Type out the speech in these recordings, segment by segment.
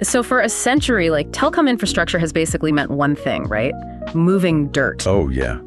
So for a century, like, telecom infrastructure has basically meant one thing, right? Moving dirt. Oh, yeah.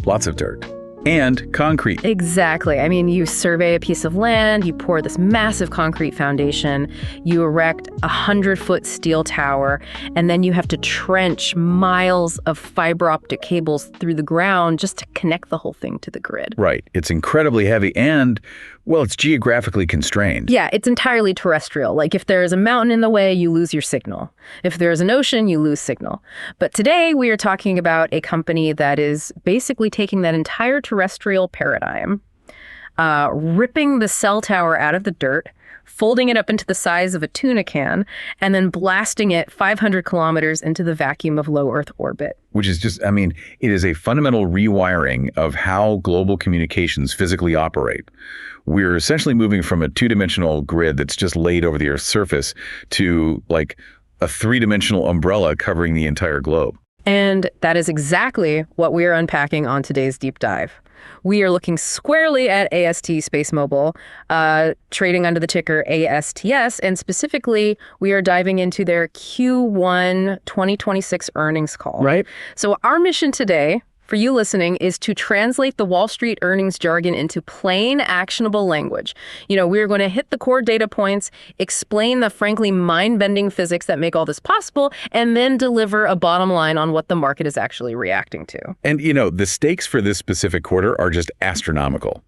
Lots of dirt. And concrete. Exactly. I mean, you survey a piece of land, you pour this massive concrete foundation, you erect a 100-foot steel tower, and then you have to trench miles of fiber optic cables through the ground just to connect the whole thing to the grid. Right. It's incredibly heavy and, well, it's geographically constrained. Yeah, it's entirely terrestrial. Like, if there's a mountain in the way, you lose your signal. If there's an ocean, you lose signal. But today, we are talking about a company that is basically taking that entire terrestrial paradigm, ripping the cell tower out of the dirt, folding it up into the size of a tuna can, and then blasting it 500 kilometers into the vacuum of low Earth orbit. Which is just, I mean, it is a fundamental rewiring of how global communications physically operate. We're essentially moving from a two-dimensional grid that's just laid over the Earth's surface to, like, a three-dimensional umbrella covering the entire globe. And that is exactly what we are unpacking on today's deep dive. We are looking squarely at AST SpaceMobile, trading under the ticker ASTS, and specifically, we are diving into their Q1 2026 earnings call. Right. So our mission today, for you listening, is to translate the Wall Street earnings jargon into plain, actionable language. You know, we're going to hit the core data points, explain the frankly mind-bending physics that make all this possible, and then deliver a bottom line on what the market is actually reacting to. And, you know, the stakes for this specific quarter are just astronomical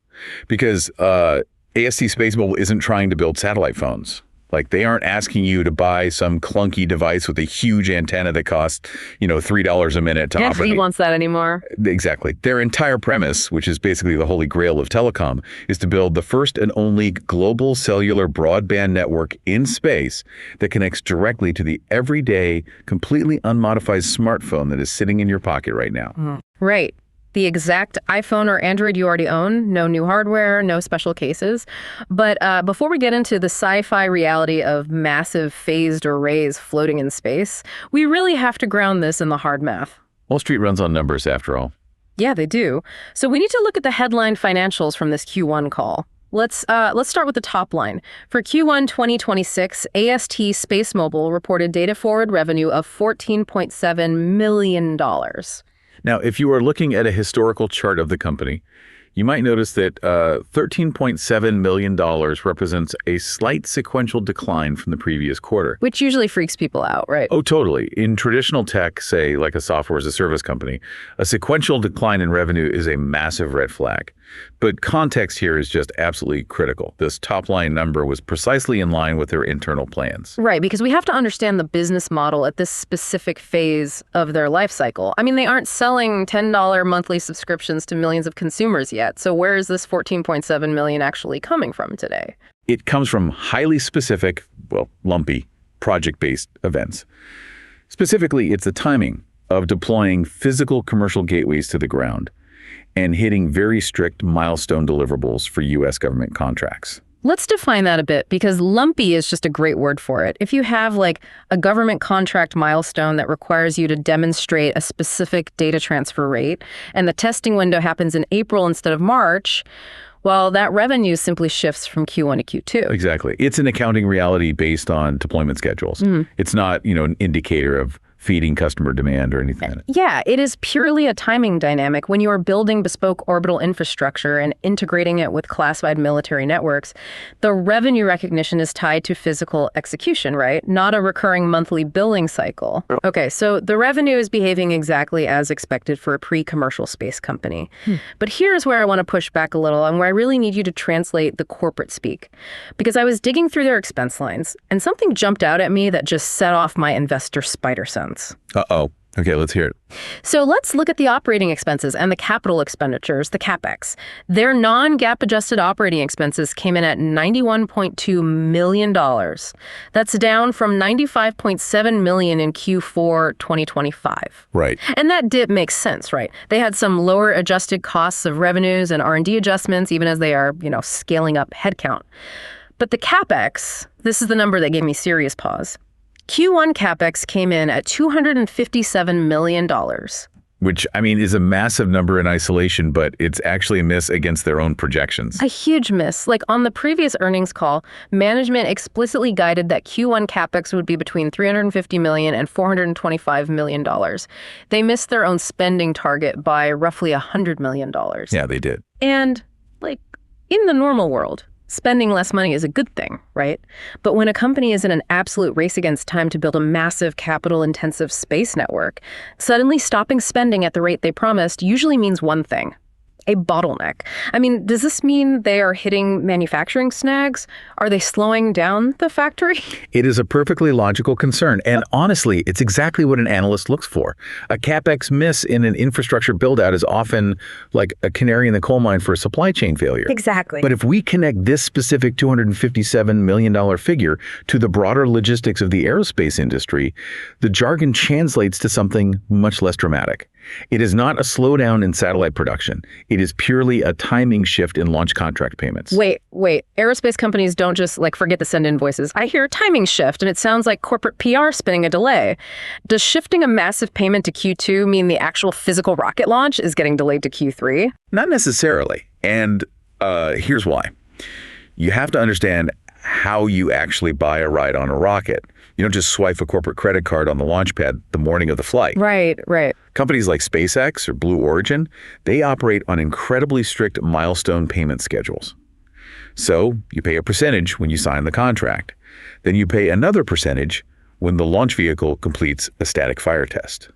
because AST SpaceMobile isn't trying to build satellite phones. Like, they aren't asking you to buy some clunky device with a huge antenna that costs, you know, $3 a minute to operate. Nobody wants that anymore. Exactly. Their entire premise, which is basically the holy grail of telecom, is to build the first and only global cellular broadband network in space that connects directly to the everyday, completely unmodified smartphone that is sitting in your pocket right now. Right. The exact iPhone or Android you already own, no new hardware, no special cases. But before we get into the sci-fi reality of massive phased arrays floating in space, we really have to ground this in the hard math. Wall Street runs on numbers, after all. Yeah, they do. So we need to look at the headline financials from this Q1 call. Let's start with the top line. For Q1 2026, AST SpaceMobile reported data forward revenue of $14.7 million. Now, if you are looking at a historical chart of the company, you might notice that $13.7 million represents a slight sequential decline from the previous quarter. Which usually freaks people out, right? Oh, totally. In traditional tech, say like a software as a service company, a sequential decline in revenue is a massive red flag. But context here is just absolutely critical. This top line number was precisely in line with their internal plans. Right, because we have to understand the business model at this specific phase of their life cycle. I mean, they aren't selling $10 monthly subscriptions to millions of consumers yet. So where is this $14.7 million actually coming from today? It comes from highly specific, well, lumpy, project-based events. Specifically, it's the timing of deploying physical commercial gateways to the ground and hitting very strict milestone deliverables for U.S. government contracts. Let's define that a bit, because lumpy is just a great word for it. If you have like a government contract milestone that requires you to demonstrate a specific data transfer rate, and the testing window happens in April instead of March, well, that revenue simply shifts from Q1 to Q2. Exactly. It's an accounting reality based on deployment schedules. It's not, you know, an indicator of feeding customer demand or anything. Yeah, it is purely a timing dynamic. When you are building bespoke orbital infrastructure and integrating it with classified military networks, the revenue recognition is tied to physical execution, right? Not a recurring monthly billing cycle. Okay, so the revenue is behaving exactly as expected for a pre-commercial space company. But here's where I want to push back a little and where I really need you to translate the corporate speak. Because I was digging through their expense lines and something jumped out at me that just set off my investor spider sense. Uh-oh. Okay, let's hear it. So let's look at the operating expenses and the capital expenditures, the CapEx. Their non-GAAP adjusted operating expenses came in at $91.2 million. That's down from $95.7 million in Q4 2025. Right. And that dip makes sense, right? They had some lower adjusted costs of revenues and R&D adjustments, even as they are, scaling up headcount. But the CapEx, this is the number that gave me serious pause. Q1 CapEx came in at $257 million. Which, I mean, is a massive number in isolation, but it's actually a miss against their own projections. A huge miss. Like on the previous earnings call, management explicitly guided that Q1 capex would be between $350 million and $425 million. They missed their own spending target by roughly $100 million. Yeah, they did. And, like, in the normal world, spending less money is a good thing, right? But when a company is in an absolute race against time to build a massive capital-intensive space network, suddenly stopping spending at the rate they promised usually means one thing: a bottleneck. I mean, does this mean they are hitting manufacturing snags? Are they slowing down the factory? It is a perfectly logical concern, and honestly, it's exactly what an analyst looks for. A capex miss in an infrastructure build-out is often like a canary in the coal mine for a supply chain failure. Exactly. But if we connect this specific $257 million figure to the broader logistics of the aerospace industry, the jargon translates to something much less dramatic. It is not a slowdown in satellite production. It is purely a timing shift in launch contract payments. Wait. Aerospace companies don't just forget to send invoices. I hear timing shift, and it sounds like corporate PR spinning a delay. Does shifting a massive payment to Q2 mean the actual physical rocket launch is getting delayed to Q3? Not necessarily. And here's why. You have to understand how you actually buy a ride on a rocket. You don't just swipe a corporate credit card on the launch pad the morning of the flight. Right. Companies like SpaceX or Blue Origin, they operate on incredibly strict milestone payment schedules. So you pay a percentage when you sign the contract. Then you pay another percentage when the launch vehicle completes a static fire test.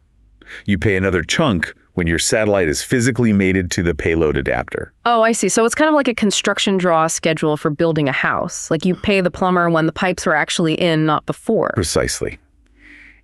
You pay another chunk when your satellite is physically mated to the payload adapter. Oh, I see. So it's kind of like a construction draw schedule for building a house. Like you pay the plumber when the pipes are actually in, not before. Precisely.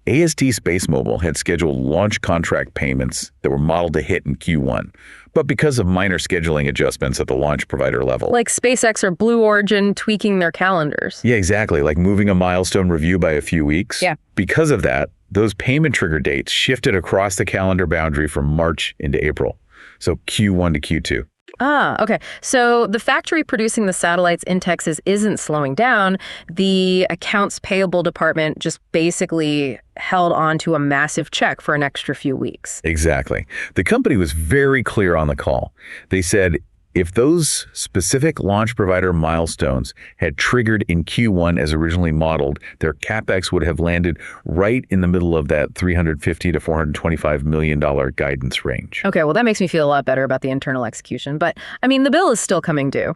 AST SpaceMobile had scheduled launch contract payments that were modeled to hit in Q1, but because of minor scheduling adjustments at the launch provider level. Like SpaceX or Blue Origin tweaking their calendars. Yeah, exactly. Like moving a milestone review by a few weeks. Yeah. Because of that, those payment trigger dates shifted across the calendar boundary from March into April. So Q1 to Q2. Ah, okay. So the factory producing the satellites in Texas isn't slowing down. The accounts payable department just basically held on to a massive check for an extra few weeks. Exactly. The company was very clear on the call. They said if those specific launch provider milestones had triggered in Q1 as originally modeled, their capex would have landed right in the middle of that $350 to $425 million guidance range. Okay, well, that makes me feel a lot better about the internal execution. But, I mean, the bill is still coming due.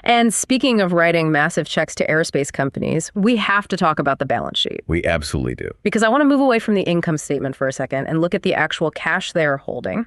And speaking of writing massive checks to aerospace companies, we have to talk about the balance sheet. We absolutely do. Because I want to move away from the income statement for a second and look at the actual cash they're holding.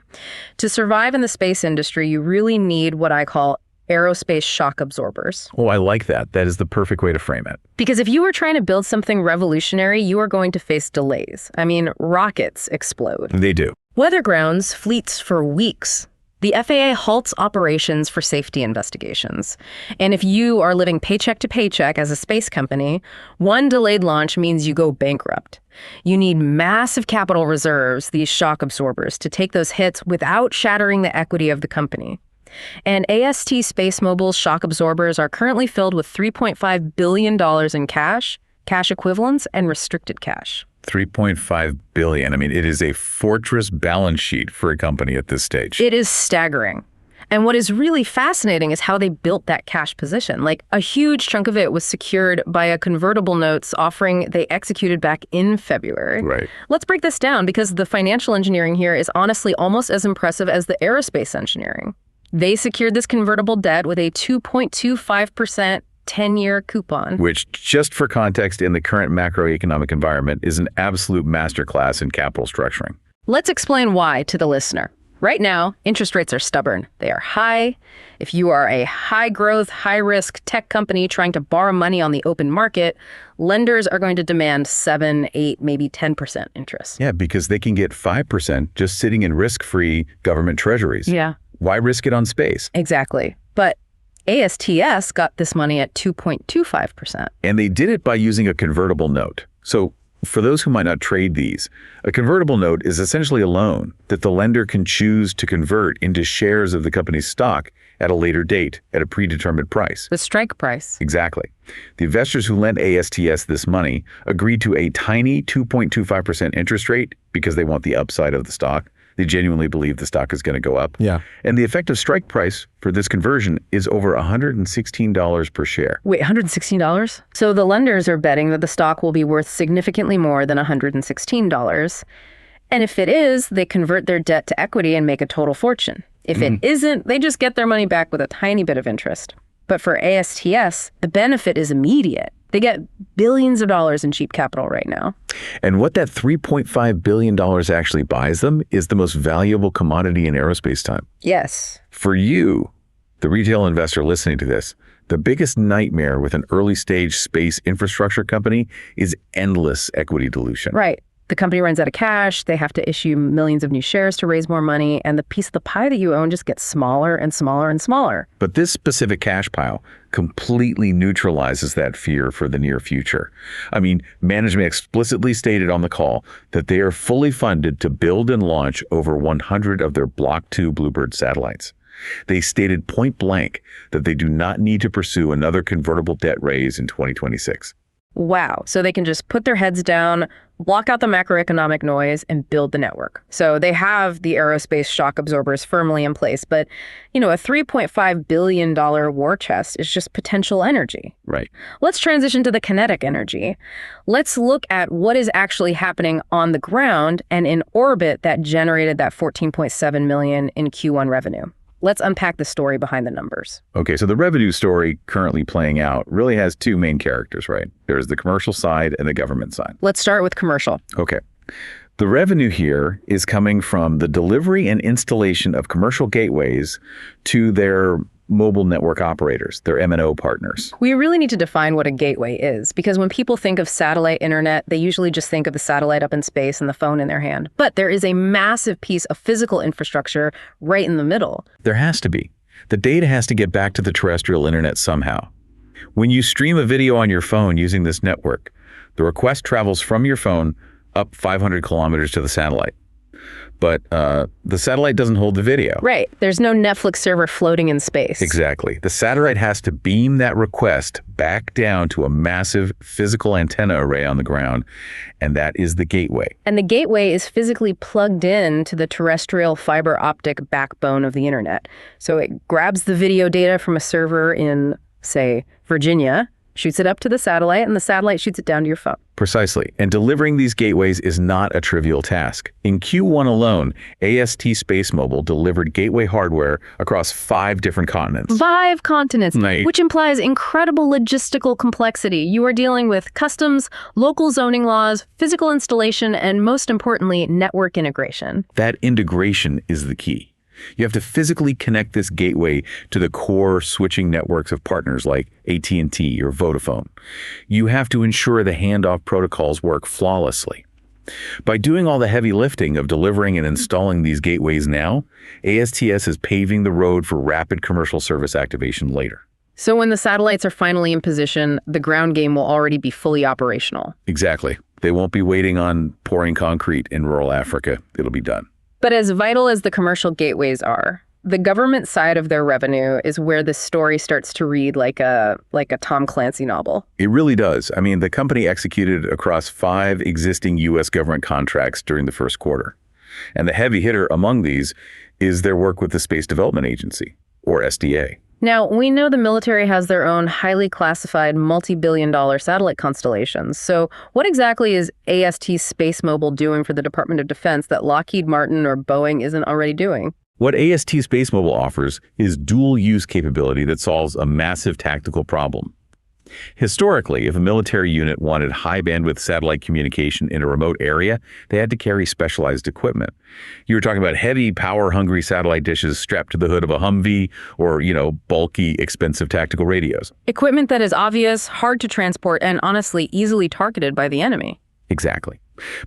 To survive in the space industry, you really need what I call aerospace shock absorbers. Oh, I like that. That is the perfect way to frame it. Because if you were trying to build something revolutionary, you are going to face delays. I mean, rockets explode. They do. Weather grounds fleets for weeks. The FAA halts operations for safety investigations. And if you are living paycheck to paycheck as a space company, one delayed launch means you go bankrupt. You need massive capital reserves, these shock absorbers, to take those hits without shattering the equity of the company. And AST SpaceMobile's shock absorbers are currently filled with $3.5 billion in cash, cash equivalents, and restricted cash. $3.5 billion. I mean, it is a fortress balance sheet for a company at this stage. It is staggering. And what is really fascinating is how they built that cash position. Like, a huge chunk of it was secured by a convertible notes offering they executed back in February. Right. Let's break this down, because the financial engineering here is honestly almost as impressive as the aerospace engineering. They secured this convertible debt with a 2.25% 10-year coupon. Which, just for context, in the current macroeconomic environment, is an absolute masterclass in capital structuring. Let's explain why to the listener. Right now, interest rates are stubborn. They are high. If you are a high-growth, high-risk tech company trying to borrow money on the open market, lenders are going to demand 7, 8, maybe 10% interest. Yeah, because they can get 5% just sitting in risk-free government treasuries. Yeah. Why risk it on space? Exactly. But ASTS got this money at 2.25%. And they did it by using a convertible note. So for those who might not trade these, a convertible note is essentially a loan that the lender can choose to convert into shares of the company's stock at a later date at a predetermined price. The strike price. Exactly. The investors who lent ASTS this money agreed to a tiny 2.25% interest rate because they want the upside of the stock. They genuinely believe the stock is going to go up. Yeah. And the effective strike price for this conversion is over $116 per share. Wait, $116? So the lenders are betting that the stock will be worth significantly more than $116. And if it is, they convert their debt to equity and make a total fortune. If it isn't, they just get their money back with a tiny bit of interest. But for ASTS, the benefit is immediate. They get billions of dollars in cheap capital right now. And what that $3.5 billion actually buys them is the most valuable commodity in aerospace time. Yes. For you, the retail investor listening to this, the biggest nightmare with an early-stage space infrastructure company is endless equity dilution. Right. The company runs out of cash, they have to issue millions of new shares to raise more money, and the piece of the pie that you own just gets smaller and smaller and smaller. But this specific cash pile completely neutralizes that fear for the near future. I mean, management explicitly stated on the call that they are fully funded to build and launch over 100 of their Block 2 Bluebird satellites. They stated point blank that they do not need to pursue another convertible debt raise in 2026. Wow. So they can just put their heads down, block out the macroeconomic noise, and build the network. So they have the aerospace shock absorbers firmly in place. But, a $3.5 billion war chest is just potential energy. Right. Let's transition to the kinetic energy. Let's look at what is actually happening on the ground and in orbit that generated that $14.7 million in Q1 revenue. Let's unpack the story behind the numbers. Okay, so the revenue story currently playing out really has two main characters, right? There's the commercial side and the government side. Let's start with commercial. Okay. The revenue here is coming from the delivery and installation of commercial gateways to their mobile network operators, their MNO partners. We really need to define what a gateway is, because when people think of satellite internet, they usually just think of the satellite up in space and the phone in their hand. But there is a massive piece of physical infrastructure right in the middle. There has to be. The data has to get back to the terrestrial internet somehow. When you stream a video on your phone using this network, the request travels from your phone up 500 kilometers to the satellite. But the satellite doesn't hold the video. Right. There's no Netflix server floating in space. Exactly. The satellite has to beam that request back down to a massive physical antenna array on the ground, and that is the gateway. And the gateway is physically plugged in to the terrestrial fiber optic backbone of the internet. So it grabs the video data from a server in, say, Virginia, shoots it up to the satellite, and the satellite shoots it down to your phone. Precisely. And delivering these gateways is not a trivial task. In Q1 alone, AST SpaceMobile delivered gateway hardware across 5 different continents. 5 continents, Right. which implies incredible logistical complexity. You are dealing with customs, local zoning laws, physical installation, and most importantly, network integration. That integration is the key. You have to physically connect this gateway to the core switching networks of partners like AT&T or Vodafone. You have to ensure the handoff protocols work flawlessly. By doing all the heavy lifting of delivering and installing these gateways now, ASTS is paving the road for rapid commercial service activation later. So when the satellites are finally in position, the ground game will already be fully operational. Exactly. They won't be waiting on pouring concrete in rural Africa. It'll be done. But as vital as the commercial gateways are, the government side of their revenue is where the story starts to read like a Tom Clancy novel. It really does. I mean, the company executed across 5 existing U.S. government contracts during the first quarter. And the heavy hitter among these is their work with the Space Development Agency, or SDA. Now, we know the military has their own highly classified multi-billion-dollar satellite constellations. So what exactly is AST SpaceMobile doing for the Department of Defense that Lockheed Martin or Boeing isn't already doing? What AST SpaceMobile offers is dual-use capability that solves a massive tactical problem. Historically, if a military unit wanted high-bandwidth satellite communication in a remote area, they had to carry specialized equipment. You were talking about heavy, power-hungry satellite dishes strapped to the hood of a Humvee or, bulky, expensive tactical radios. Equipment that is obvious, hard to transport, and honestly easily targeted by the enemy. Exactly.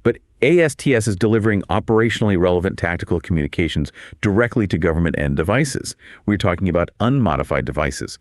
But ASTS is delivering operationally relevant tactical communications directly to government end devices. We're talking about unmodified devices.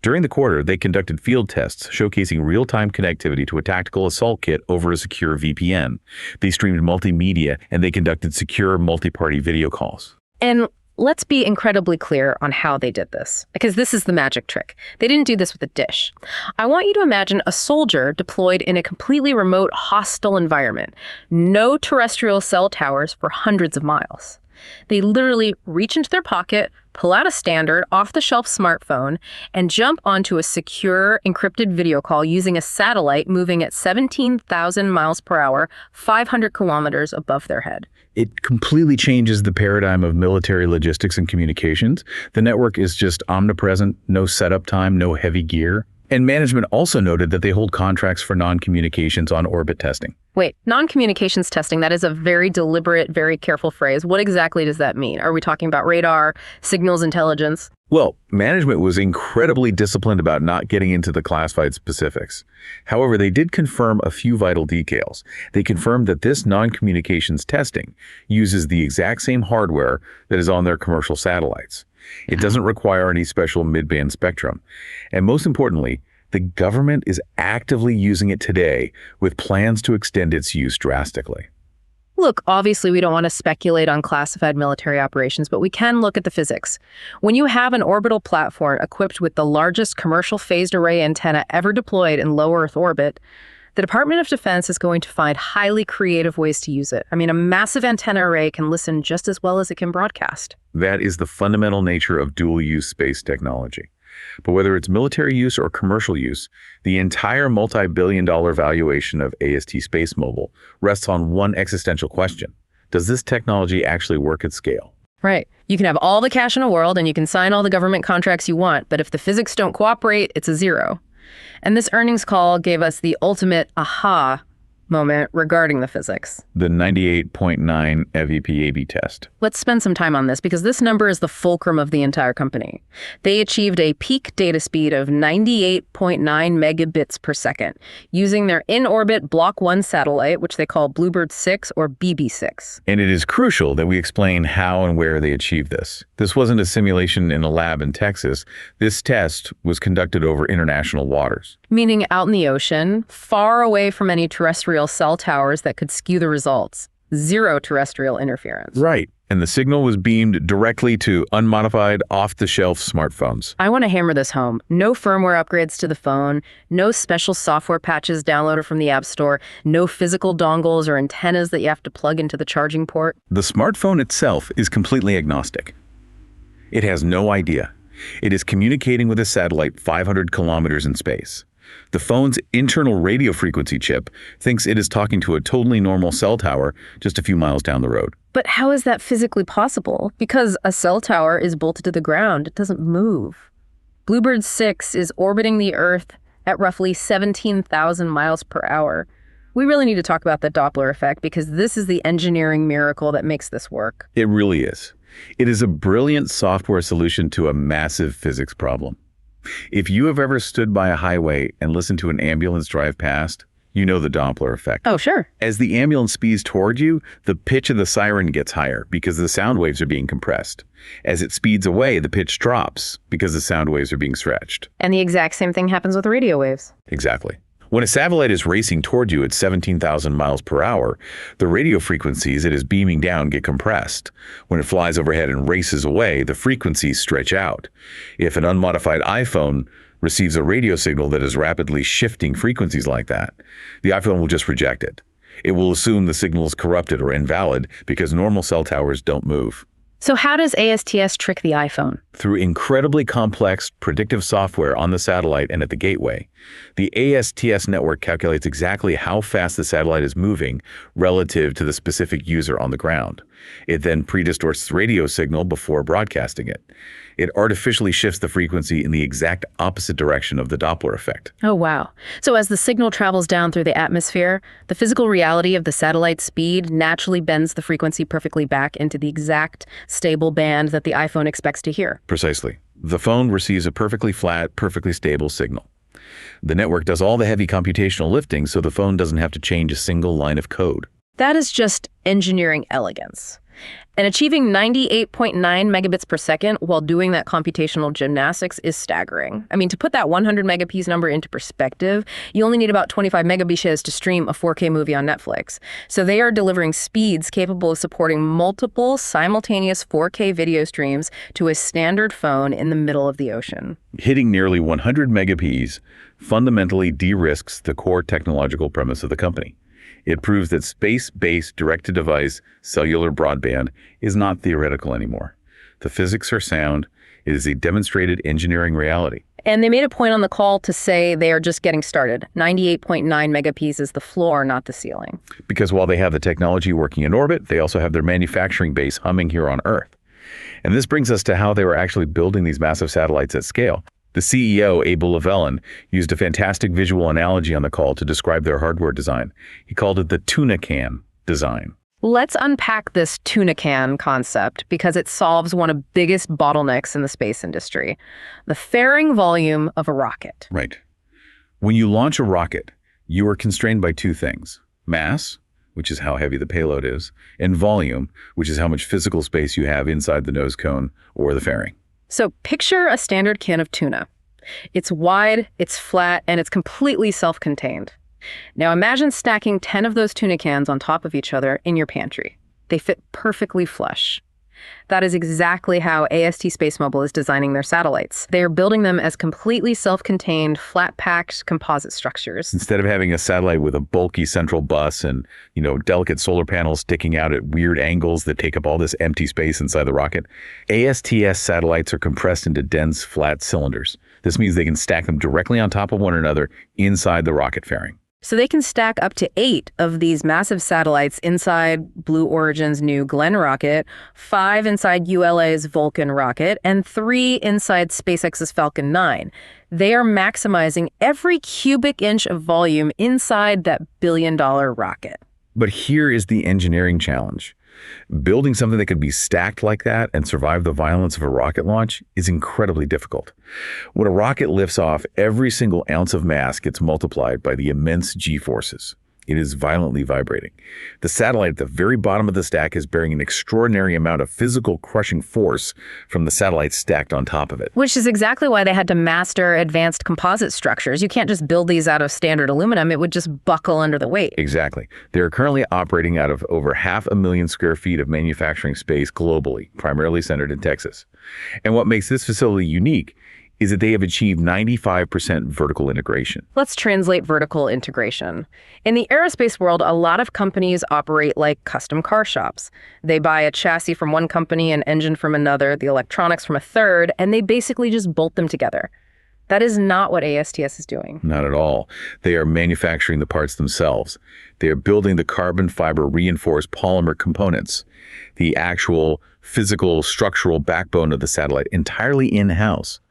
During the quarter, they conducted field tests showcasing real-time connectivity to a tactical assault kit over a secure VPN. They streamed multimedia, and they conducted secure multi-party video calls. And let's be incredibly clear on how they did this, because this is the magic trick. They didn't do this with a dish. I want you to imagine a soldier deployed in a completely remote, hostile environment. No terrestrial cell towers for hundreds of miles. They literally reach into their pocket, pull out a standard off-the-shelf smartphone, and jump onto a secure encrypted video call using a satellite moving at 17,000 miles per hour, 500 kilometers above their head. It completely changes the paradigm of military logistics and communications. The network is just omnipresent, no setup time, no heavy gear. And management also noted that they hold contracts for non-communications on orbit testing. Wait, non-communications testing, that is a very deliberate, very careful phrase. What exactly does that mean? Are we talking about radar, signals intelligence? Well, management was incredibly disciplined about not getting into the classified specifics. However, they did confirm a few vital details. They confirmed that this non-communications testing uses the exact same hardware that is on their commercial satellites. It doesn't require any special mid-band spectrum. And most importantly, the government is actively using it today with plans to extend its use drastically. Look, obviously we don't want to speculate on classified military operations, but we can look at the physics. When you have an orbital platform equipped with the largest commercial phased array antenna ever deployed in low Earth orbit, the Department of Defense is going to find highly creative ways to use it. I mean, a massive antenna array can listen just as well as it can broadcast. That is the fundamental nature of dual-use space technology. But whether it's military use or commercial use, the entire multi-billion-dollar valuation of AST SpaceMobile rests on one existential question. Does this technology actually work at scale? Right. You can have all the cash in the world and you can sign all the government contracts you want, but if the physics don't cooperate, it's a zero. And this earnings call gave us the ultimate aha moment regarding the physics. The 98.9 EV/PAB test. Let's spend some time on this because this number is the fulcrum of the entire company. They achieved a peak data speed of 98.9 megabits per second using their in-orbit Block 1 satellite, which they call Bluebird 6 or BB6. And it is crucial that we explain how and where they achieved this. This wasn't a simulation in a lab in Texas. This test was conducted over international waters. Meaning out in the ocean, far away from any terrestrial cell towers that could skew the results. Zero terrestrial interference. Right. And the signal was beamed directly to unmodified, off-the-shelf smartphones. I want to hammer this home. No firmware upgrades to the phone, no special software patches downloaded from the App Store, no physical dongles or antennas that you have to plug into the charging port. The smartphone itself is completely agnostic. It has no idea. It is communicating with a satellite 500 kilometers in space. The phone's internal radio frequency chip thinks it is talking to a totally normal cell tower just a few miles down the road. But how is that physically possible? Because a cell tower is bolted to the ground. It doesn't move. Bluebird 6 is orbiting the Earth at roughly 17,000 miles per hour. We really need to talk about the Doppler effect because this is the engineering miracle that makes this work. It really is. It is a brilliant software solution to a massive physics problem. If you have ever stood by a highway and listened to an ambulance drive past, you know the Doppler effect. Oh, sure. As the ambulance speeds toward you, the pitch of the siren gets higher because the sound waves are being compressed. As it speeds away, the pitch drops because the sound waves are being stretched. And the exact same thing happens with radio waves. Exactly. When a satellite is racing toward you at 17,000 miles per hour, the radio frequencies it is beaming down get compressed. When it flies overhead and races away, the frequencies stretch out. If an unmodified iPhone receives a radio signal that is rapidly shifting frequencies like that, the iPhone will just reject it. It will assume the signal is corrupted or invalid because normal cell towers don't move. So how does ASTS trick the iPhone? Through incredibly complex predictive software on the satellite and at the gateway, the ASTS network calculates exactly how fast the satellite is moving relative to the specific user on the ground. It then predistorts the radio signal before broadcasting it. It artificially shifts the frequency in the exact opposite direction of the Doppler effect. Oh, wow. So as the signal travels down through the atmosphere, the physical reality of the satellite speed naturally bends the frequency perfectly back into the exact stable band that the iPhone expects to hear. Precisely. The phone receives a perfectly flat, perfectly stable signal. The network does all the heavy computational lifting so the phone doesn't have to change a single line of code. That is just engineering elegance. And achieving 98.9 megabits per second while doing that computational gymnastics is staggering. I mean, to put that 100 megabits number into perspective, you only need about 25 megabits to stream a 4K movie on Netflix. So they are delivering speeds capable of supporting multiple simultaneous 4K video streams to a standard phone in the middle of the ocean. Hitting nearly 100 megabits fundamentally de-risks the core technological premise of the company. It proves that space-based direct-to-device cellular broadband is not theoretical anymore. The physics are sound. It is a demonstrated engineering reality. And they made a point on the call to say they are just getting started. 98.9 megapieces is the floor, not the ceiling. Because while they have the technology working in orbit, they also have their manufacturing base humming here on Earth. And this brings us to how they were actually building these massive satellites at scale. The CEO, Abel Llewellyn, used a fantastic visual analogy on the call to describe their hardware design. He called it the tuna can design. Let's unpack this tuna can concept because it solves one of the biggest bottlenecks in the space industry, the fairing volume of a rocket. Right. When you launch a rocket, you are constrained by two things: mass, which is how heavy the payload is, and volume, which is how much physical space you have inside the nose cone or the fairing. So picture a standard can of tuna. It's wide, it's flat, and it's completely self-contained. Now imagine stacking 10 of those tuna cans on top of each other in your pantry. They fit perfectly flush. That is exactly how AST SpaceMobile is designing their satellites. They are building them as completely self-contained, flat-packed composite structures. Instead of having a satellite with a bulky central bus and, delicate solar panels sticking out at weird angles that take up all this empty space inside the rocket, ASTS satellites are compressed into dense, flat cylinders. This means they can stack them directly on top of one another inside the rocket fairing. So they can stack up to 8 of these massive satellites inside Blue Origin's new Glenn rocket, 5 inside ULA's Vulcan rocket, and 3 inside SpaceX's Falcon 9. They are maximizing every cubic inch of volume inside that billion-dollar rocket. But here is the engineering challenge. Building something that could be stacked like that and survive the violence of a rocket launch is incredibly difficult. When a rocket lifts off, every single ounce of mass gets multiplied by the immense G-forces. It is violently vibrating. The satellite at the very bottom of the stack is bearing an extraordinary amount of physical crushing force from the satellite stacked on top of it. Which is exactly why they had to master advanced composite structures. You can't just build these out of standard aluminum. It would just buckle under the weight. Exactly. They are currently operating out of over 500,000 square feet of manufacturing space globally, primarily centered in Texas. And what makes this facility unique is that they have achieved 95% vertical integration. Let's translate vertical integration. In the aerospace world, a lot of companies operate like custom car shops. They buy a chassis from one company, an engine from another, the electronics from a third, and they basically just bolt them together. That is not what ASTS is doing. Not at all. They are manufacturing the parts themselves. They are building the carbon fiber reinforced polymer components, the actual physical structural backbone of the satellite, entirely in-house.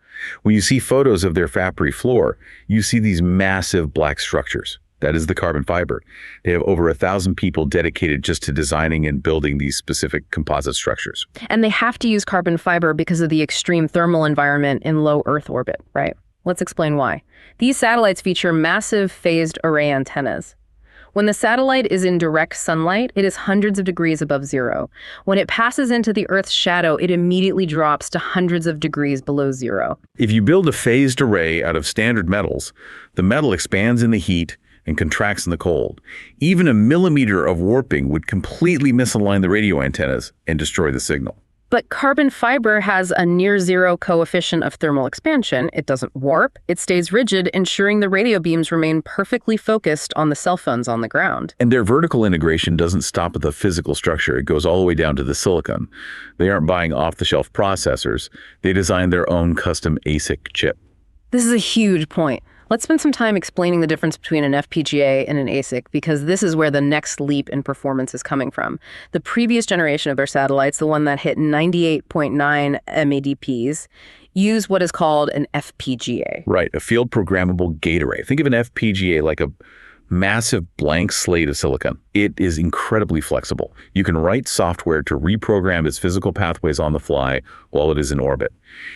When you see photos of their factory floor, you see these massive black structures. That is the carbon fiber. They have over 1,000 people dedicated just to designing and building these specific composite structures. And they have to use carbon fiber because of the extreme thermal environment in low Earth orbit, right? Let's explain why. These satellites feature massive phased array antennas. When the satellite is in direct sunlight, it is hundreds of degrees above zero. When it passes into the Earth's shadow, it immediately drops to hundreds of degrees below zero. If you build a phased array out of standard metals, the metal expands in the heat and contracts in the cold. Even a millimeter of warping would completely misalign the radio antennas and destroy the signal. But carbon fiber has a near-zero coefficient of thermal expansion. It doesn't warp. It stays rigid, ensuring the radio beams remain perfectly focused on the cell phones on the ground. And their vertical integration doesn't stop at the physical structure. It goes all the way down to the silicon. They aren't buying off-the-shelf processors. They design their own custom ASIC chip. This is a huge point. Let's spend some time explaining the difference between an FPGA and an ASIC, because this is where the next leap in performance is coming from. The previous generation of their satellites, the one that hit 98.9 MEDPs, use what is called an FPGA. Right, a field programmable gate array. Think of an FPGA like a massive blank slate of silicon. It is incredibly flexible. You can write software to reprogram its physical pathways on the fly while it is in orbit.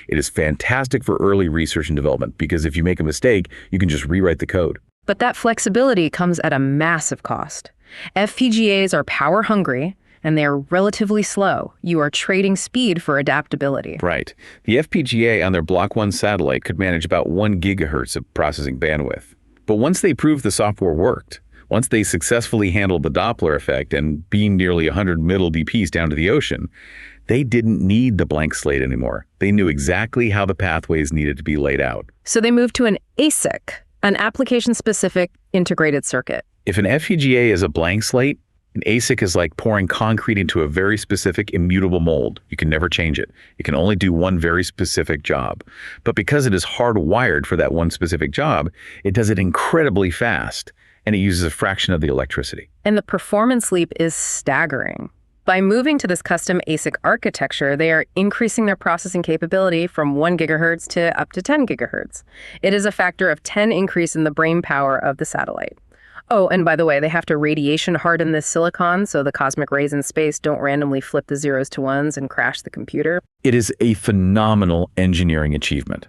It is fantastic for early research and development because if you make a mistake, you can just rewrite the code. But that flexibility comes at a massive cost. FPGAs are power hungry and they are relatively slow. You are trading speed for adaptability. Right. The FPGA on their Block 1 satellite could manage about 1 gigahertz of processing bandwidth. But once they proved the software worked, once they successfully handled the Doppler effect and beamed nearly 100 middle DPs down to the ocean, they didn't need the blank slate anymore. They knew exactly how the pathways needed to be laid out. So they moved to an ASIC, an application-specific integrated circuit. If an FPGA is a blank slate, an ASIC is like pouring concrete into a very specific immutable mold. You can never change it. It can only do one very specific job. But because it is hardwired for that one specific job, it does it incredibly fast, and it uses a fraction of the electricity. And the performance leap is staggering. By moving to this custom ASIC architecture, they are increasing their processing capability from 1 gigahertz to up to 10 gigahertz. It is a factor of 10 increase in the brain power of the satellite. Oh, and by the way, they have to radiation harden this silicon so the cosmic rays in space don't randomly flip the zeros to ones and crash the computer. It is a phenomenal engineering achievement.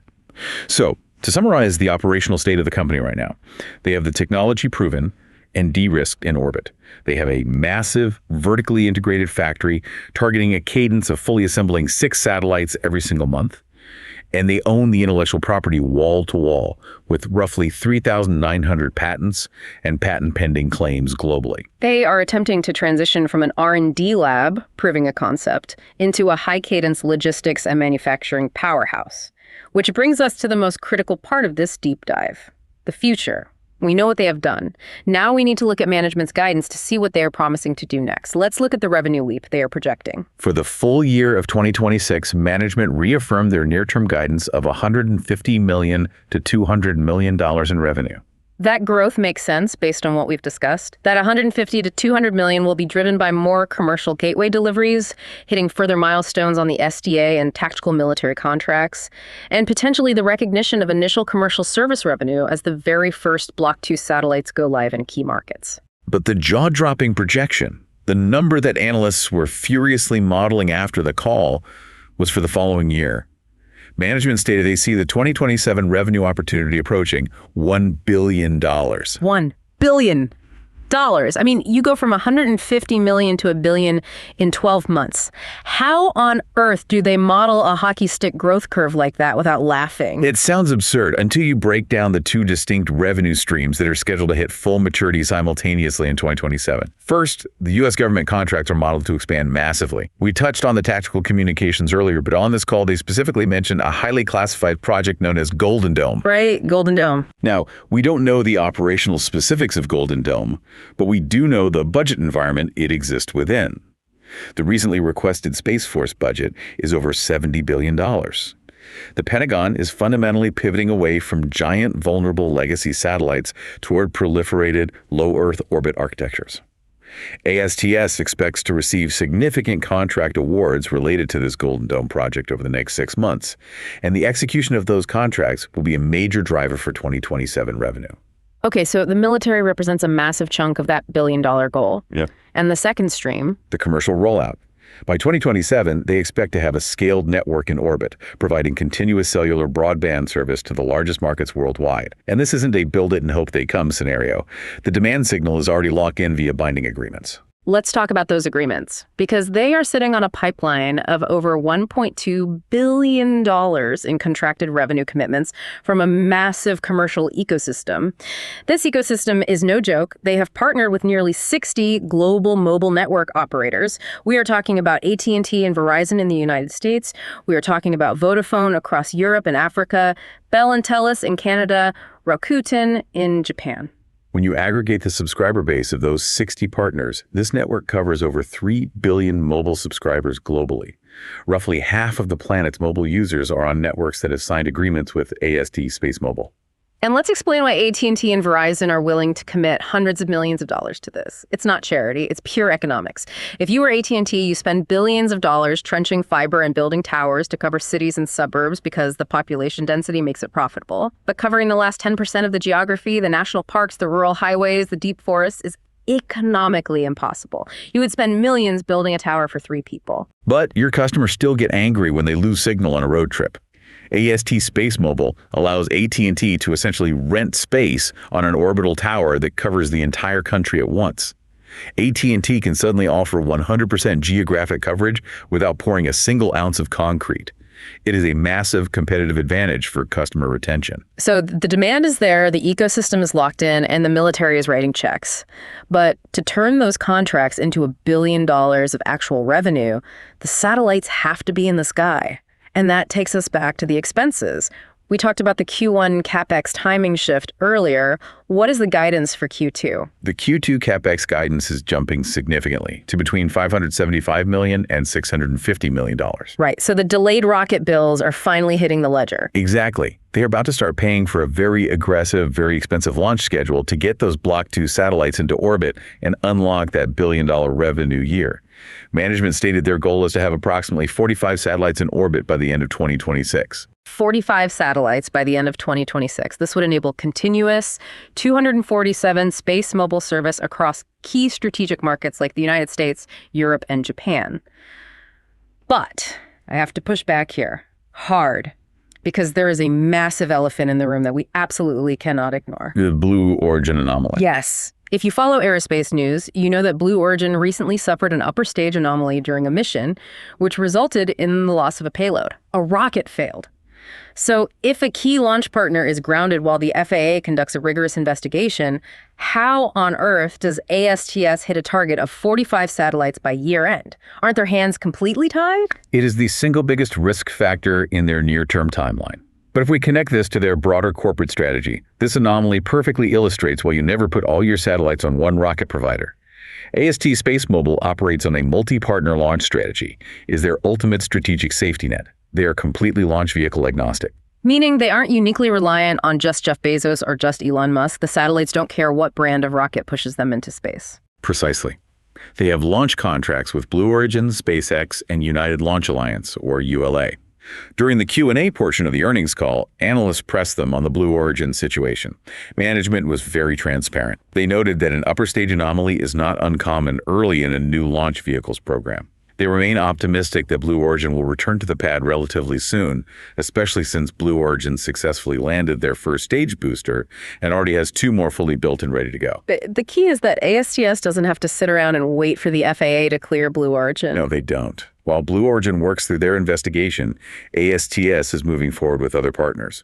So, to summarize the operational state of the company right now, they have the technology proven and de-risked in orbit. They have a massive, vertically integrated factory targeting a cadence of fully assembling 6 satellites every single month. And they own the intellectual property wall to wall with roughly 3,900 patents and patent pending claims globally. They are attempting to transition from an R&D lab, proving a concept, into a high-cadence logistics and manufacturing powerhouse. Which brings us to the most critical part of this deep dive, the future. We know what they have done. Now we need to look at management's guidance to see what they are promising to do next. Let's look at the revenue leap they are projecting. For the full year of 2026, management reaffirmed their near-term guidance of $150 million to $200 million in revenue. That growth makes sense based on what we've discussed. That 150 to 200 million will be driven by more commercial gateway deliveries, hitting further milestones on the SDA and tactical military contracts, and potentially the recognition of initial commercial service revenue as the very first Block 2 satellites go live in key markets. But the jaw-dropping projection, the number that analysts were furiously modeling after the call, was for the following year. Management stated they see the 2027 revenue opportunity approaching $1 billion. $1 billion. I mean, you go from 150 million to $1 billion in 12 months. How on earth do they model a hockey stick growth curve like that without laughing? It sounds absurd until you break down the 2 distinct revenue streams that are scheduled to hit full maturity simultaneously in 2027. First, the U.S. government contracts are modeled to expand massively. We touched on the tactical communications earlier, but on this call, they specifically mentioned a highly classified project known as Golden Dome. Right, Golden Dome. Now, we don't know the operational specifics of Golden Dome, but we do know the budget environment it exists within. The recently requested Space Force budget is over $70 billion. The Pentagon is fundamentally pivoting away from giant vulnerable legacy satellites toward proliferated low Earth orbit architectures. ASTS expects to receive significant contract awards related to this Golden Dome project over the next 6 months, and the execution of those contracts will be a major driver for 2027 revenue. Okay, so the military represents a massive chunk of that $1 billion goal. Yeah. And the second stream, the commercial rollout. By 2027, they expect to have a scaled network in orbit, providing continuous cellular broadband service to the largest markets worldwide. And this isn't a build it and hope they come scenario. The demand signal is already locked in via binding agreements. Let's talk about those agreements, because they are sitting on a pipeline of over $1.2 billion in contracted revenue commitments from a massive commercial ecosystem. This ecosystem is no joke. They have partnered with nearly 60 global mobile network operators. We are talking about AT&T and Verizon in the United States. We are talking about Vodafone across Europe and Africa, Bell and Telus in Canada, Rakuten in Japan. When you aggregate the subscriber base of those 60 partners, this network covers over 3 billion mobile subscribers globally. Roughly half of the planet's mobile users are on networks that have signed agreements with AST SpaceMobile. And let's explain why AT&T and Verizon are willing to commit hundreds of millions of dollars to this. It's not charity, it's pure economics. If you were AT&T, you spend billions of dollars trenching fiber and building towers to cover cities and suburbs because the population density makes it profitable. But covering the last 10% of the geography, the national parks, the rural highways, the deep forests is economically impossible. You would spend millions building a tower for 3 people. But your customers still get angry when they lose signal on a road trip. AST SpaceMobile allows AT&T to essentially rent space on an orbital tower that covers the entire country at once. AT&T can suddenly offer 100% geographic coverage without pouring a single ounce of concrete. It is a massive competitive advantage for customer retention. So the demand is there, the ecosystem is locked in, and the military is writing checks. But to turn those contracts into $1 billion of actual revenue, the satellites have to be in the sky. And that takes us back to the expenses. We talked about the Q1 CapEx timing shift earlier. What is the guidance for Q2? The Q2 CapEx guidance is jumping significantly to between $575 million and $650 million. Right, so the delayed rocket bills are finally hitting the ledger. Exactly. They're about to start paying for a very aggressive, very expensive launch schedule to get those Block 2 satellites into orbit and unlock that billion-dollar revenue year. Management stated their goal is to have approximately 45 satellites in orbit by the end of 2026. 45 satellites by the end of 2026. This would enable continuous 247 space mobile service across key strategic markets like the United States, Europe, and Japan. But I have to push back here hard, because there is a massive elephant in the room that we absolutely cannot ignore. The Blue Origin anomaly. Yes. If you follow aerospace news, you know that Blue Origin recently suffered an upper stage anomaly during a mission, which resulted in the loss of a payload. A rocket failed. So if a key launch partner is grounded while the FAA conducts a rigorous investigation, how on earth does ASTS hit a target of 45 satellites by year end? Aren't their hands completely tied? It is the single biggest risk factor in their near-term timeline. But if we connect this to their broader corporate strategy, this anomaly perfectly illustrates why you never put all your satellites on one rocket provider. AST SpaceMobile operates on a multi-partner launch strategy, is their ultimate strategic safety net. They are completely launch vehicle agnostic. Meaning they aren't uniquely reliant on just Jeff Bezos or just Elon Musk. The satellites don't care what brand of rocket pushes them into space. Precisely. They have launch contracts with Blue Origin, SpaceX, and United Launch Alliance, or ULA. During the Q&A portion of the earnings call, analysts pressed them on the Blue Origin situation. Management was very transparent. They noted that an upper stage anomaly is not uncommon early in a new launch vehicles program. They remain optimistic that Blue Origin will return to the pad relatively soon, especially since Blue Origin successfully landed their first stage booster and already has 2 more fully built and ready to go. The key is that ASTS doesn't have to sit around and wait for the FAA to clear Blue Origin. No, they don't. While Blue Origin works through their investigation, ASTS is moving forward with other partners.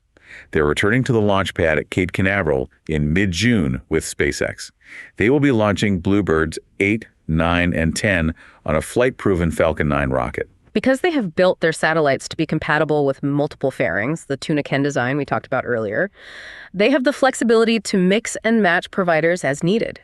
They're returning to the launch pad at Cape Canaveral in mid-June with SpaceX. They will be launching Bluebirds 8, 9, and 10 on a flight-proven Falcon 9 rocket. Because they have built their satellites to be compatible with multiple fairings, the tuna-can design we talked about earlier, they have the flexibility to mix and match providers as needed.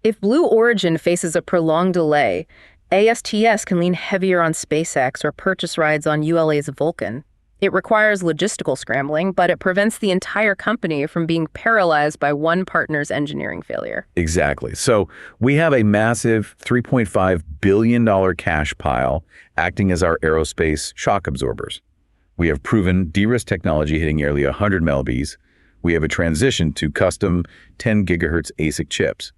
If Blue Origin faces a prolonged delay, ASTS can lean heavier on SpaceX or purchase rides on ULA's Vulcan. It requires logistical scrambling, but it prevents the entire company from being paralyzed by one partner's engineering failure. Exactly. So we have a massive $3.5 billion cash pile acting as our aerospace shock absorbers. We have proven de-risk technology hitting nearly 100 MLBs. We have a transition to custom 10 gigahertz ASIC chips.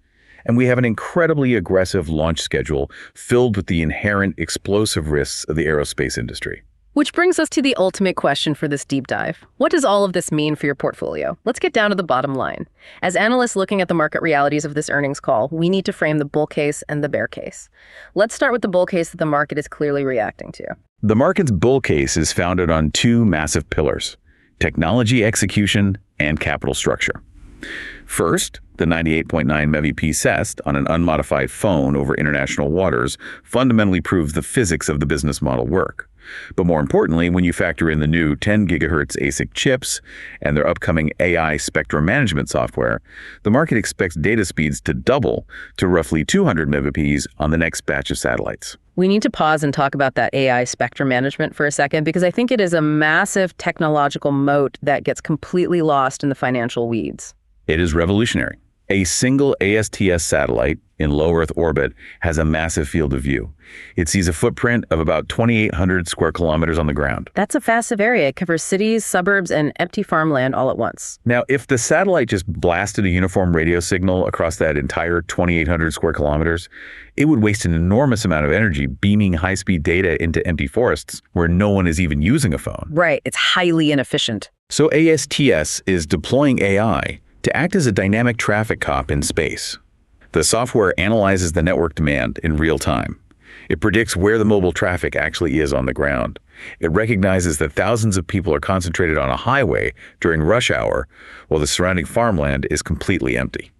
And we have an incredibly aggressive launch schedule filled with the inherent explosive risks of the aerospace industry. Which brings us to the ultimate question for this deep dive. What does all of this mean for your portfolio? Let's get down to the bottom line. As analysts looking at the market realities of this earnings call, we need to frame the bull case and the bear case. Let's start with the bull case that the market is clearly reacting to. The market's bull case is founded on 2 massive pillars: technology execution and capital structure. First, the 98.9 MeV CEST on an unmodified phone over international waters fundamentally proves the physics of the business model work. But more importantly, when you factor in the new 10 gigahertz ASIC chips and their upcoming AI spectrum management software, the market expects data speeds to double to roughly 200 Mbps on the next batch of satellites. We need to pause and talk about that AI spectrum management for a second, because I think it is a massive technological moat that gets completely lost in the financial weeds. It is revolutionary. A single ASTS satellite in low Earth orbit has a massive field of view. It sees a footprint of about 2,800 square kilometers on the ground. That's a massive area. It covers cities, suburbs, and empty farmland all at once. Now, if the satellite just blasted a uniform radio signal across that entire 2,800 square kilometers, it would waste an enormous amount of energy beaming high-speed data into empty forests where no one is even using a phone. Right. It's highly inefficient. So ASTS is deploying AI to act as a dynamic traffic cop in space. The software analyzes the network demand in real time. It predicts where the mobile traffic actually is on the ground. It recognizes that thousands of people are concentrated on a highway during rush hour while the surrounding farmland is completely empty.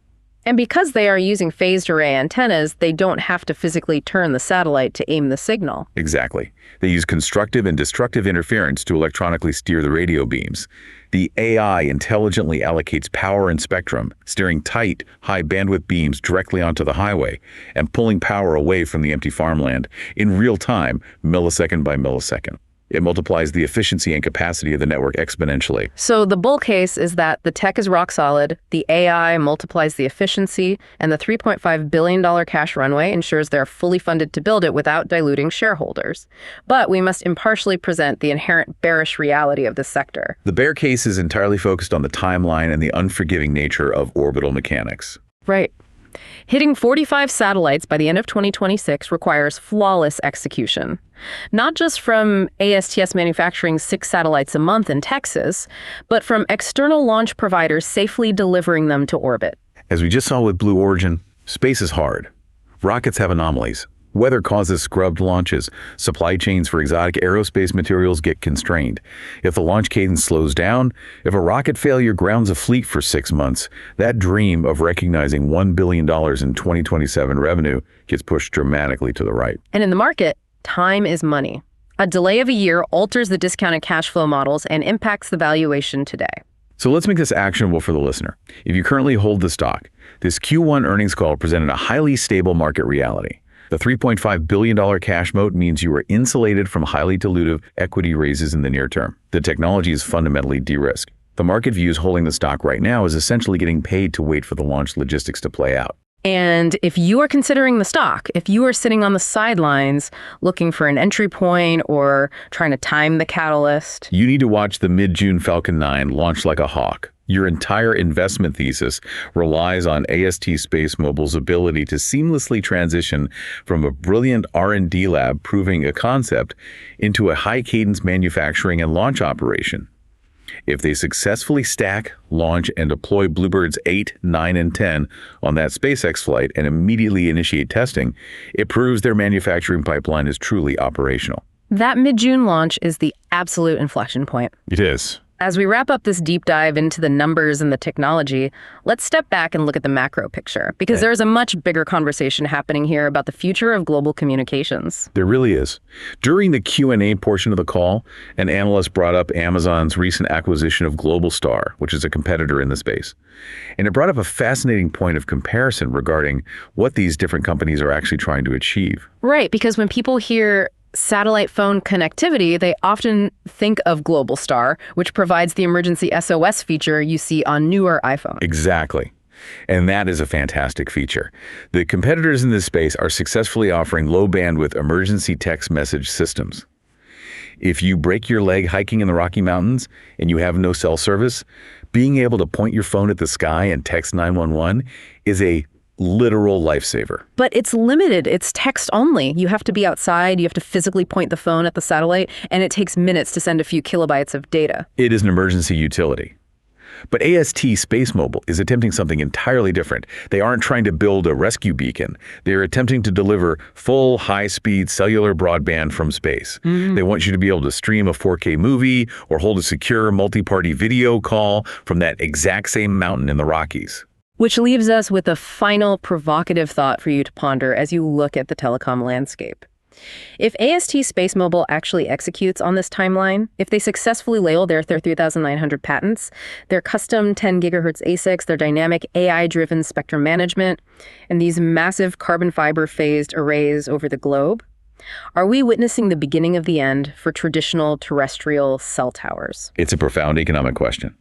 And because they are using phased array antennas, they don't have to physically turn the satellite to aim the signal. Exactly. They use constructive and destructive interference to electronically steer the radio beams. The AI intelligently allocates power and spectrum, steering tight, high-bandwidth beams directly onto the highway and pulling power away from the empty farmland in real time, millisecond by millisecond. It multiplies the efficiency and capacity of the network exponentially. So the bull case is that the tech is rock solid, the AI multiplies the efficiency, and the $3.5 billion cash runway ensures they're fully funded to build it without diluting shareholders. But we must impartially present the inherent bearish reality of this sector. The bear case is entirely focused on the timeline and the unforgiving nature of orbital mechanics. Right. Hitting 45 satellites by the end of 2026 requires flawless execution. Not just from ASTS manufacturing 6 satellites a month in Texas, but from external launch providers safely delivering them to orbit. As we just saw with Blue Origin, space is hard. Rockets have anomalies. Weather causes scrubbed launches. Supply chains for exotic aerospace materials get constrained. If the launch cadence slows down, if a rocket failure grounds a fleet for 6 months, that dream of recognizing $1 billion in 2027 revenue gets pushed dramatically to the right. And in the market, time is money. A delay of a year alters the discounted cash flow models and impacts the valuation today. So let's make this actionable for the listener. If you currently hold the stock, this Q1 earnings call presented a highly stable market reality. The $3.5 billion cash moat means you are insulated from highly dilutive equity raises in the near term. The technology is fundamentally de-risked. The market views holding the stock right now is essentially getting paid to wait for the launch logistics to play out. And if you are considering the stock, if you are sitting on the sidelines looking for an entry point or trying to time the catalyst, you need to watch the mid-June Falcon 9 launch like a hawk. Your entire investment thesis relies on AST SpaceMobile's ability to seamlessly transition from a brilliant R&D lab proving a concept into a high-cadence manufacturing and launch operation. If they successfully stack, launch, and deploy Bluebirds 8, 9, and 10 on that SpaceX flight and immediately initiate testing, it proves their manufacturing pipeline is truly operational. That mid-June launch is the absolute inflection point. It is. As we wrap up this deep dive into the numbers and the technology, let's step back and look at the macro picture, because there's a much bigger conversation happening here about the future of global communications. There really is. During the Q&A portion of the call, an analyst brought up Amazon's recent acquisition of Globalstar, which is a competitor in the space. And it brought up a fascinating point of comparison regarding what these different companies are actually trying to achieve. Right, because when people hear satellite phone connectivity, they often think of Globalstar, which provides the emergency SOS feature you see on newer iPhones. Exactly. And that is a fantastic feature. The competitors in this space are successfully offering low bandwidth emergency text message systems. If you break your leg hiking in the Rocky Mountains and you have no cell service, being able to point your phone at the sky and text 911 is a literal lifesaver. But it's limited. It's text only. You have to be outside. You have to physically point the phone at the satellite, and it takes minutes to send a few kilobytes of data. It is an emergency utility. But AST SpaceMobile is attempting something entirely different. They aren't trying to build a rescue beacon. They're attempting to deliver full, high-speed cellular broadband from space. They want you to be able to stream a 4K movie or hold a secure multi-party video call from that exact same mountain in the Rockies. Which leaves us with a final provocative thought for you to ponder as you look at the telecom landscape. If AST SpaceMobile actually executes on this timeline, if they successfully label their 3,900 patents, their custom 10 gigahertz ASICs, their dynamic AI-driven spectrum management, and these massive carbon fiber phased arrays over the globe, are we witnessing the beginning of the end for traditional terrestrial cell towers? It's a profound economic question.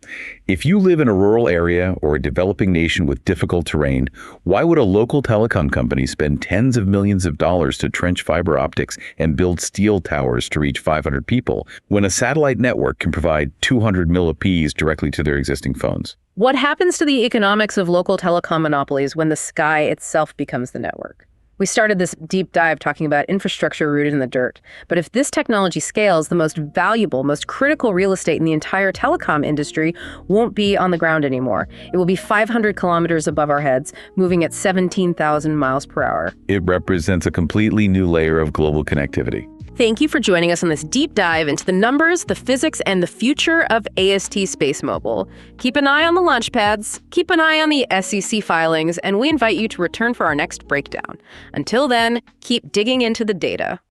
If you live in a rural area or a developing nation with difficult terrain, why would a local telecom company spend tens of millions of dollars to trench fiber optics and build steel towers to reach 500 people when a satellite network can provide 200 millipedes directly to their existing phones? What happens to the economics of local telecom monopolies when the sky itself becomes the network? We started this deep dive talking about infrastructure rooted in the dirt. But if this technology scales, the most valuable, most critical real estate in the entire telecom industry won't be on the ground anymore. It will be 500 kilometers above our heads, moving at 17,000 miles per hour. It represents a completely new layer of global connectivity. Thank you for joining us on this deep dive into the numbers, the physics, and the future of AST SpaceMobile. Keep an eye on the launch pads, keep an eye on the SEC filings, and we invite you to return for our next breakdown. Until then, keep digging into the data.